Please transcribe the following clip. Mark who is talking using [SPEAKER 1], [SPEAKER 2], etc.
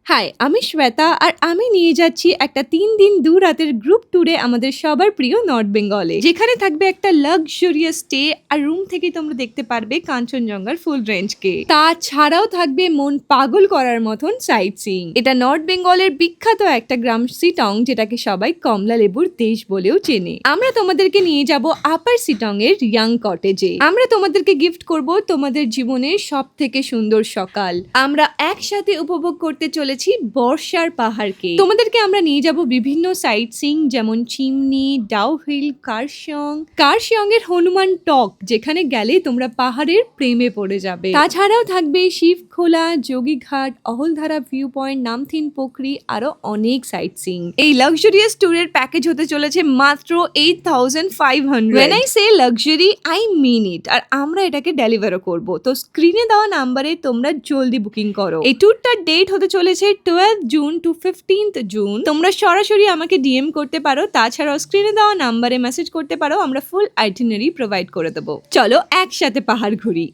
[SPEAKER 1] High, আমি শ্বেতা আর আমি নিয়ে যাচ্ছি একটা ৩ দিন ২ রাতের গ্রুপ ট্যুরে আমাদের সবার প্রিয় নর্থ বেঙ্গলে। যেখানে থাকবে একটা লাক্সারিয়াস স্টে আর রুম থেকেই তোমরা দেখতে পারবে কাঞ্চনজঙ্ঘার ফুল রেঞ্জকে। তাছাড়াও থাকবে মন পাগল করার মতন সাইট সিইং। এটা নর্থ বেঙ্গলের বিখ্যাত একটা গ্রাম সিটং, যেটাকে সবাই কমলা লেবুর দেশ বলেও চেনে। আমরা তোমাদেরকে নিয়ে যাব আপার সিটং এর ইয়াং কটেজে। আমরা তোমাদেরকে গিফট করব তোমাদের জীবনের সব থেকে সুন্দর সকাল। আমরা একসাথে উপভোগ করতে চলেছি বর্ষার পাহাড়কে। তোমাদেরকে আমরা নিয়ে যাব বিভিন্ন সাইট সিং, যেমন চিমনি, ডাউহিল, কার্শিয়ং এর হনুমান টক, যেখানে গেলে তোমরা পাহাড়ের প্রেমে পড়ে যাবে। তাছাড়াও থাকবে শিবখোলা, যোগীঘাট, অহলধারা ভিউ পয়েন্ট, নামথিন পোখরি, আরো অনেক সাইট সিং। এই লাক্সারিয়াস ট্যুরের প্যাকেজ হতে চলেছে মাত্র 8,500। When I say luxury, I mean it। আর আমরা এটাকে ডেলিভারও করব। তো স্ক্রিনে দেওয়া নাম্বারে তোমরা জলদি বুকিং করো। এই ট্যুরটার ডেট হতে চলেছে 12 জুন টু 15 জুন। তোমরা সরাসরি আমাকে ডিএম করতে পারো, তাছাড়াও স্ক্রিনে দেওয়া নাম্বারে মেসেজ করতে পারো, আমরা ফুল আইটিনারি প্রোভাইড করে দেবো। চলো একসাথে পাহাড় ঘুরি।